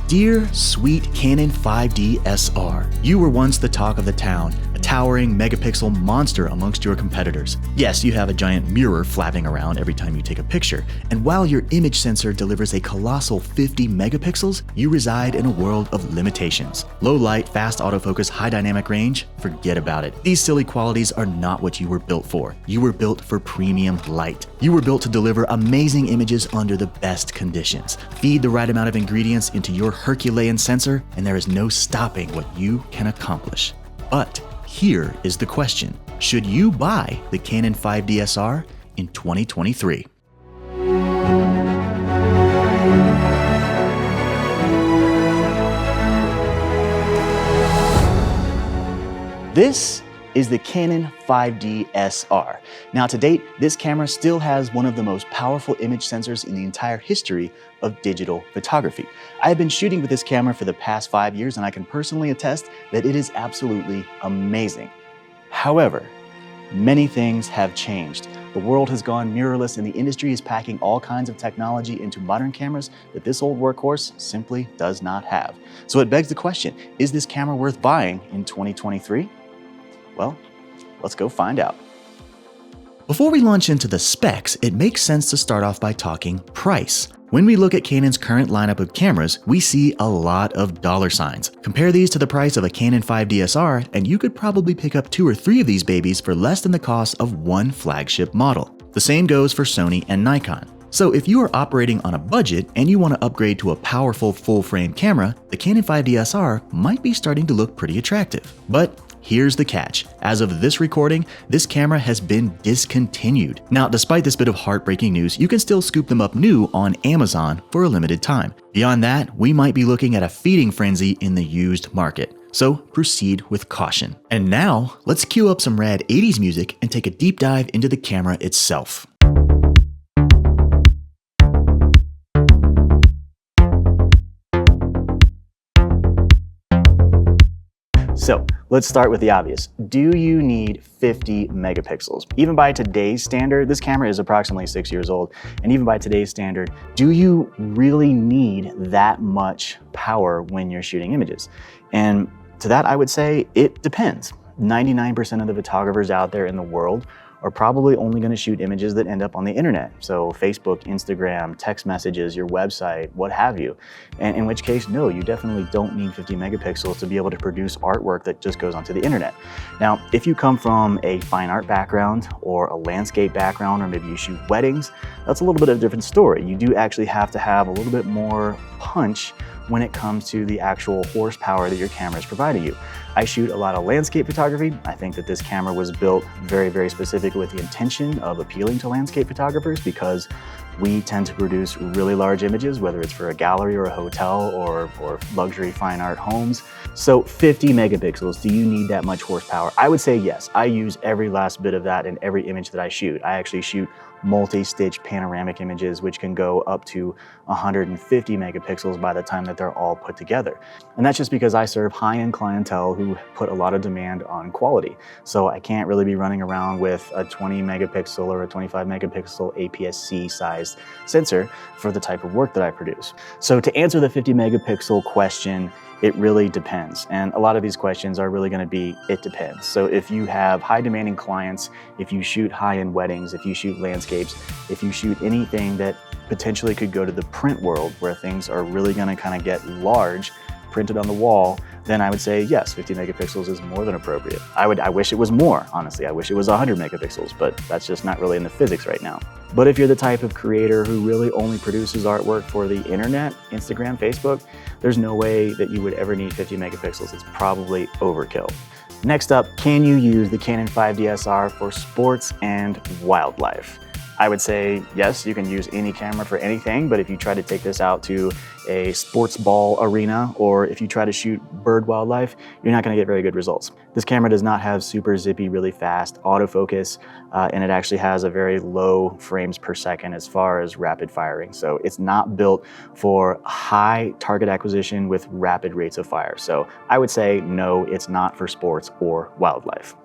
Dear sweet Canon 5D SR, you were once the talk of the town, a towering megapixel monster amongst your competitors. Yes, you have a giant mirror flapping around every time you take a picture, and while your image sensor delivers a colossal 50 megapixels, you reside in a world of limitations. Low light, fast autofocus, high dynamic range? Forget about it. These silly qualities are not what you were built for. You were built for premium light. You were built to deliver amazing images under the best conditions. Feed the right amount of ingredients into your Herculean sensor, and there is no stopping what you can accomplish. But here is the question: should you buy the Canon 5D SR in 2023? This is the Canon 5D SR. Now to date, this camera still has one of the most powerful image sensors in the entire history of digital photography. I have been shooting with this camera for the past 5 years, and I can personally attest that it is absolutely amazing. However, many things have changed. The world has gone mirrorless, and the industry is packing all kinds of technology into modern cameras that this old workhorse simply does not have. So it begs the question, is this camera worth buying in 2023? Well, let's go find out. Before we launch into the specs, it makes sense to start off by talking price. When we look at Canon's current lineup of cameras, we see a lot of dollar signs. Compare these to the price of a Canon 5D SR, and you could probably pick up 2 or 3 of these babies for less than the cost of one flagship model. The same goes for Sony and Nikon. So if you are operating on a budget and you want to upgrade to a powerful full-frame camera, the Canon 5D SR might be starting to look pretty attractive. But here's the catch. As of this recording, this camera has been discontinued. Now, despite this bit of heartbreaking news, you can still scoop them up new on Amazon for a limited time. Beyond that, we might be looking at a feeding frenzy in the used market. So proceed with caution. And now, let's cue up some rad 80s music and take a deep dive into the camera itself. So let's start with the obvious. Do you need 50 megapixels? Even by today's standard, this camera is approximately 6 years old, and even by today's standard, do you really need that much power when you're shooting images? And to that, I would say it depends. 99% of the photographers out there in the world are probably only going to shoot images that end up on the internet. So Facebook, Instagram, text messages, your website, what have you. And in which case, no, you definitely don't need 50 megapixels to be able to produce artwork that just goes onto the internet. Now, if you come from a fine art background or a landscape background, or maybe you shoot weddings, that's a little bit of a different story. You do actually have to have a little bit more punch when it comes to the actual horsepower that your camera is providing you. I shoot a lot of landscape photography. I think that this camera was built very, very specifically with the intention of appealing to landscape photographers, because we tend to produce really large images, whether it's for a gallery or a hotel or luxury fine art homes. So 50 megapixels, do you need that much horsepower? I would say yes. I use every last bit of that in every image that I shoot. I actually shoot multi-stitch panoramic images, which can go up to 150 megapixels by the time that they're all put together. And that's just because I serve high-end clientele who put a lot of demand on quality. So I can't really be running around with a 20 megapixel or a 25 megapixel APS-C sized sensor for the type of work that I produce. So to answer the 50 megapixel question, it really depends. And a lot of these questions are really going to be, it depends. So if you have high demanding clients, if you shoot high-end weddings, if you shoot landscapes, if you shoot anything that potentially could go to the print world where things are really going to kind of get large, printed on the wall, then I would say yes, 50 megapixels is more than appropriate. I wish it was more, honestly. I wish it was 100 megapixels, but that's just not really in the physics right now. But if you're the type of creator who really only produces artwork for the internet, Instagram, Facebook, there's no way that you would ever need 50 megapixels. It's probably overkill. Next up, can you use the Canon 5D SR for sports and wildlife? I would say yes, you can use any camera for anything, but if you try to take this out to a sports ball arena, or if you try to shoot bird wildlife, you're not gonna get very good results. This camera does not have super zippy, really fast autofocus, and it actually has a very low frames per second as far as rapid firing. So it's not built for high target acquisition with rapid rates of fire. So I would say no, it's not for sports or wildlife.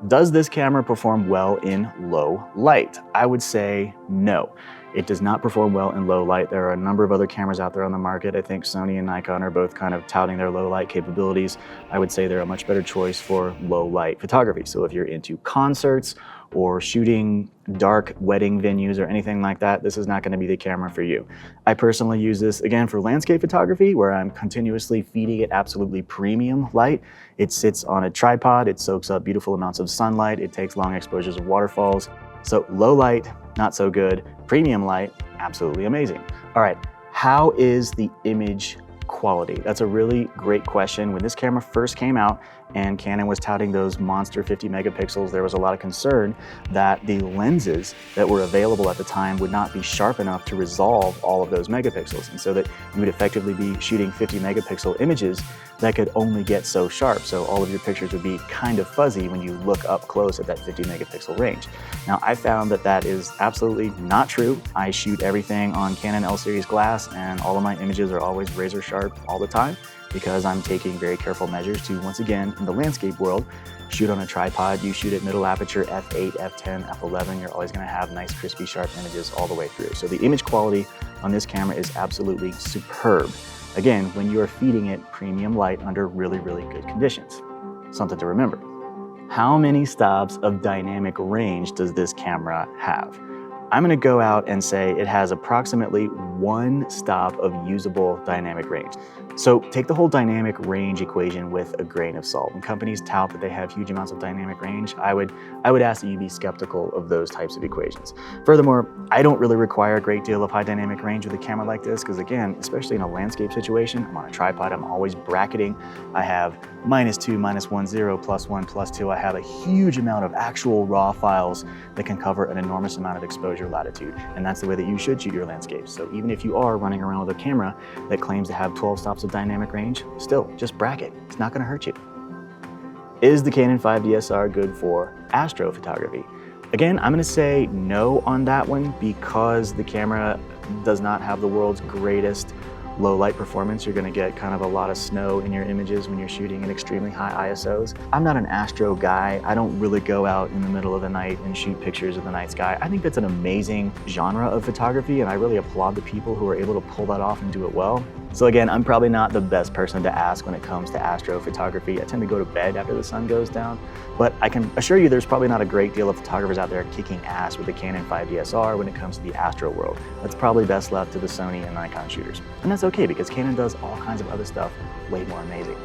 Does this camera perform well in low light? I would say no. It does not perform well in low light. There are a number of other cameras out there on the market. I think Sony and Nikon are both kind of touting their low light capabilities. I would say they're a much better choice for low light photography. So if you're into concerts or shooting dark wedding venues or anything like that, this is not going to be the camera for you. I personally use this again for landscape photography, where I'm continuously feeding it absolutely premium light. It sits on a tripod, it soaks up beautiful amounts of sunlight, it takes long exposures of waterfalls. So low light, not so good. Premium light, absolutely amazing. All right, how is the image quality? That's a really great question. When this camera first came out and Canon was touting those monster 50 megapixels, there was a lot of concern that the lenses that were available at the time would not be sharp enough to resolve all of those megapixels, and so that you would effectively be shooting 50 megapixel images that could only get so sharp. So all of your pictures would be kind of fuzzy when you look up close at that 50 megapixel range. Now, I found that that is absolutely not true. I shoot everything on Canon L series glass, and all of my images are always razor sharp all the time, because I'm taking very careful measures to, once again, in the landscape world, shoot on a tripod. You shoot at middle aperture, f8, f10, f11, you're always gonna have nice, crispy, sharp images all the way through. So the image quality on this camera is absolutely superb. Again, when you are feeding it premium light under really, really good conditions. Something to remember. How many stops of dynamic range does this camera have? I'm gonna go out and say it has approximately 1 stop of usable dynamic range. So take the whole dynamic range equation with a grain of salt. When companies tout that they have huge amounts of dynamic range, I would ask that you be skeptical of those types of equations. Furthermore, I don't really require a great deal of high dynamic range with a camera like this, because again, especially in a landscape situation, I'm on a tripod, I'm always bracketing. I have -2, -1, 0, +1, +2. I have a huge amount of actual raw files that can cover an enormous amount of exposure latitude. And that's the way that you should shoot your landscapes. So even if you are running around with a camera that claims to have 12 stops of dynamic range, still just bracket. It's not gonna hurt you. Is the Canon 5DSR good for astrophotography? Again, I'm gonna say no on that one, because the camera does not have the world's greatest low light performance. You're gonna get kind of a lot of snow in your images when you're shooting in extremely high ISOs. I'm not an astro guy. I don't really go out in the middle of the night and shoot pictures of the night sky. I think that's an amazing genre of photography, and I really applaud the people who are able to pull that off and do it well. So again, I'm probably not the best person to ask when it comes to astrophotography. I tend to go to bed after the sun goes down, but I can assure you there's probably not a great deal of photographers out there kicking ass with the Canon 5DSR when it comes to the astro world. That's probably best left to the Sony and Nikon shooters. And that's okay, because Canon does all kinds of other stuff way more amazing.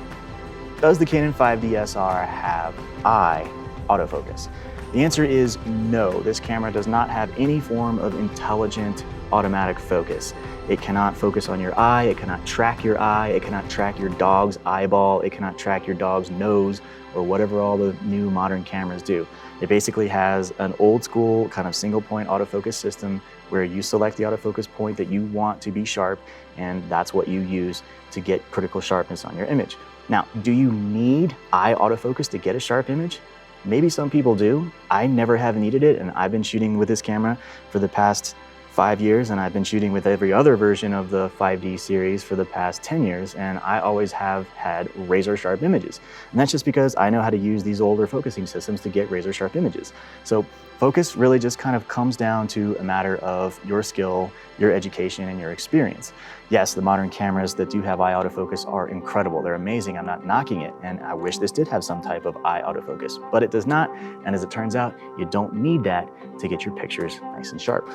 Does the Canon 5DSR have eye autofocus? The answer is no. This camera does not have any form of intelligent automatic focus. It cannot focus on your eye, it cannot track your eye, it cannot track your dog's eyeball, it cannot track your dog's nose, or whatever all the new modern cameras do. It basically has an old school kind of single point autofocus system where you select the autofocus point that you want to be sharp, and that's what you use to get critical sharpness on your image. Now, do you need eye autofocus to get a sharp image? Maybe some people do. I never have needed it, and I've been shooting with this camera for the past 5 years, and I've been shooting with every other version of the 5D series for the past 10 years, and I always have had razor sharp images. And that's just because I know how to use these older focusing systems to get razor sharp images. So focus really just kind of comes down to a matter of your skill, your education, and your experience. Yes, the modern cameras that do have eye autofocus are incredible. They're amazing. I'm not knocking it, and I wish this did have some type of eye autofocus, but it does not. And as it turns out, you don't need that to get your pictures nice and sharp.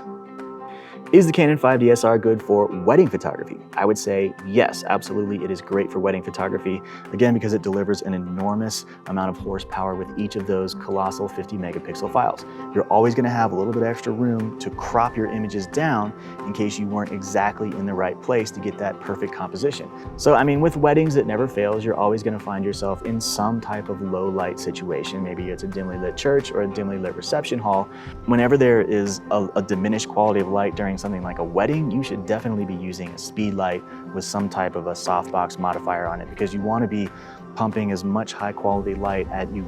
Is the Canon 5DSR good for wedding photography? I would say yes, absolutely. It is great for wedding photography, again, because it delivers an enormous amount of horsepower with each of those colossal 50 megapixel files. You're always gonna have a little bit extra room to crop your images down in case you weren't exactly in the right place to get that perfect composition. So, I mean, with weddings, it never fails. You're always gonna find yourself in some type of low light situation. Maybe it's a dimly lit church or a dimly lit reception hall. Whenever there is a diminished quality of light during something like a wedding, you should definitely be using a speed light with some type of a softbox modifier on it, because you want to be pumping as much high quality light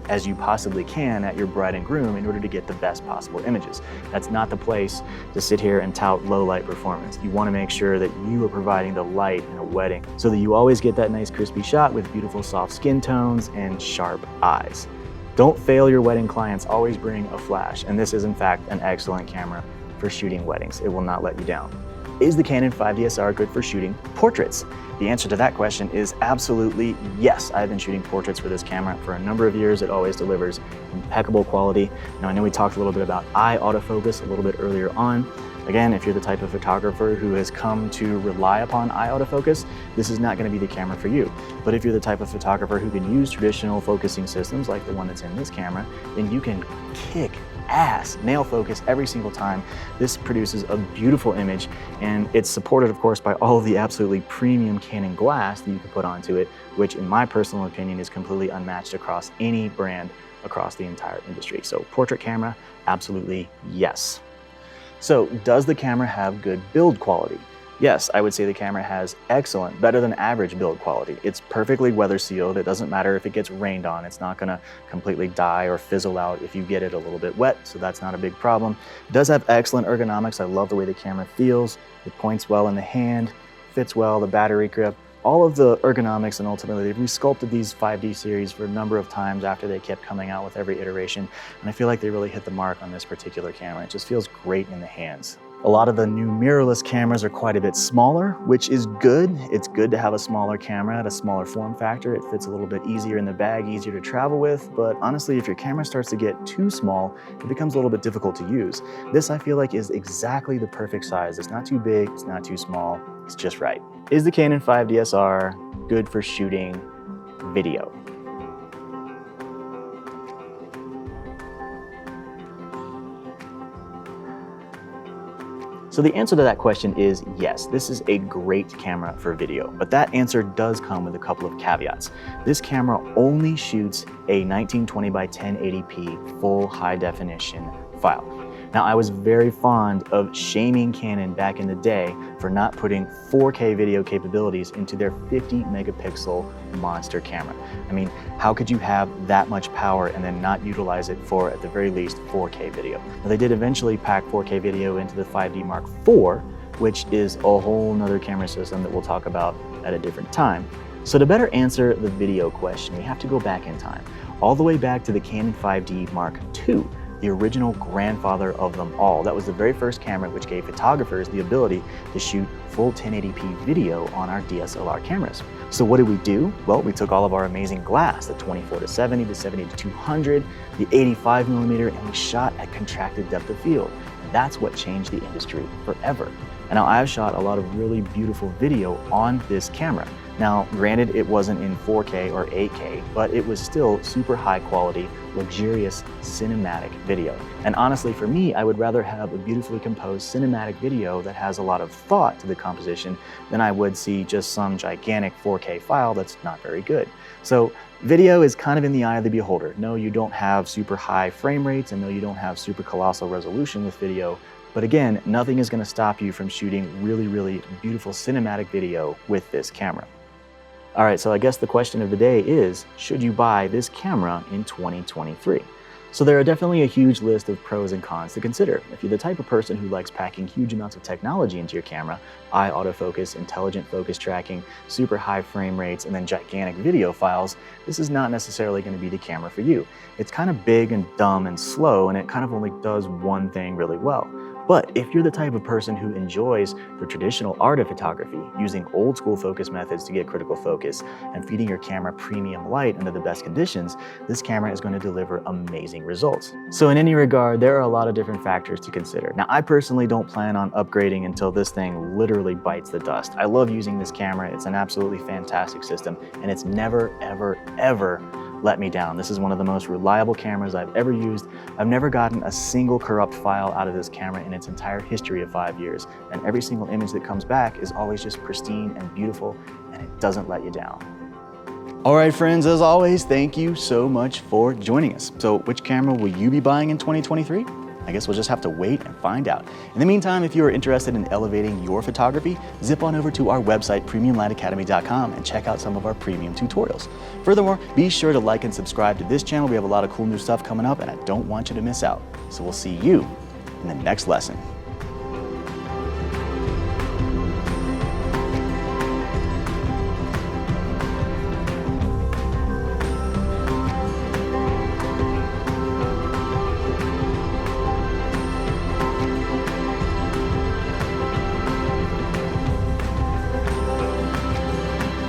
as you possibly can at your bride and groom in order to get the best possible images. That's not the place to sit here and tout low light performance. You want to make sure that you are providing the light in a wedding so that you always get that nice crispy shot with beautiful soft skin tones and sharp eyes. Don't fail your wedding clients, always bring a flash, and this is in fact an excellent camera for shooting weddings. It will not let you down. Is the Canon 5DSR good for shooting portraits? The answer to that question is absolutely yes. I've been shooting portraits for this camera for a number of years. It always delivers impeccable quality. Now, I know we talked a little bit about eye autofocus a little bit earlier on. Again, if you're the type of photographer who has come to rely upon eye autofocus, this is not going to be the camera for you. But if you're the type of photographer who can use traditional focusing systems like the one that's in this camera, then you can kick ass, nail focus every single time. This produces a beautiful image, and it's supported, of course, by all of the absolutely premium Canon glass that you can put onto it, which in my personal opinion is completely unmatched across any brand across the entire industry. So portrait camera, absolutely yes. So does the camera have good build quality? Yes, I would say the camera has excellent, better than average build quality. It's perfectly weather sealed. It doesn't matter if it gets rained on. It's not gonna completely die or fizzle out if you get it a little bit wet, so that's not a big problem. It does have excellent ergonomics. I love the way the camera feels. It points well in the hand, fits well, the battery grip. All of the ergonomics, and ultimately they've resculpted these 5D series for a number of times after they kept coming out with every iteration, and I feel like they really hit the mark on this particular camera. It just feels great in the hands. A lot of the new mirrorless cameras are quite a bit smaller, which is good. It's good to have a smaller camera at a smaller form factor. It fits a little bit easier in the bag, easier to travel with, but honestly, if your camera starts to get too small, it becomes a little bit difficult to use. This, I feel like, is exactly the perfect size. It's not too big, it's not too small, it's just right. Is the Canon 5DSR good for shooting video? So the answer to that question is yes, this is a great camera for video, but that answer does come with a couple of caveats. This camera only shoots a 1920 by 1080p full high definition file. Now, I was very fond of shaming Canon back in the day for not putting 4K video capabilities into their 50 megapixel monster camera. I mean, how could you have that much power and then not utilize it for, at the very least, 4K video? Now, they did eventually pack 4K video into the 5D Mark IV, which is a whole nother camera system that we'll talk about at a different time. So to better answer the video question, we have to go back in time, all the way back to the Canon 5D Mark II, the original grandfather of them all. That was the very first camera which gave photographers the ability to shoot full 1080p video on our DSLR cameras. So what did we do? Well, we took all of our amazing glass, the 24-70, the 70-200, the 85mm, and we shot at contracted depth of field. And that's what changed the industry forever. And now I've shot a lot of really beautiful video on this camera. Now, granted, it wasn't in 4K or 8K, but it was still super high quality, luxurious cinematic video. And honestly, for me, I would rather have a beautifully composed cinematic video that has a lot of thought to the composition than I would see just some gigantic 4K file that's not very good. So video is kind of in the eye of the beholder. No, you don't have super high frame rates, and no, you don't have super colossal resolution with video. But again, nothing is going to stop you from shooting really, really beautiful cinematic video with this camera. All right, so I guess the question of the day is, should you buy this camera in 2023? So there are definitely a huge list of pros and cons to consider. If you're the type of person who likes packing huge amounts of technology into your camera, eye autofocus, intelligent focus tracking, super high frame rates, and then gigantic video files, this is not necessarily going to be the camera for you. It's kind of big and dumb and slow, and it kind of only does one thing really well. But if you're the type of person who enjoys the traditional art of photography, using old school focus methods to get critical focus and feeding your camera premium light under the best conditions, this camera is going to deliver amazing results. So in any regard, there are a lot of different factors to consider. Now, I personally don't plan on upgrading until this thing literally bites the dust. I love using this camera. It's an absolutely fantastic system, and it's never, ever, ever let me down. This is one of the most reliable cameras I've ever used. I've never gotten a single corrupt file out of this camera in its entire history of 5 years. And every single image that comes back is always just pristine and beautiful, and it doesn't let you down. All right, friends, as always, thank you so much for joining us. So which camera will you be buying in 2023? I guess we'll just have to wait and find out. In the meantime, if you are interested in elevating your photography, zip on over to our website, premiumlightacademy.com, and check out some of our premium tutorials. Furthermore, be sure to like and subscribe to this channel. We have a lot of cool new stuff coming up, and I don't want you to miss out. So we'll see you in the next lesson.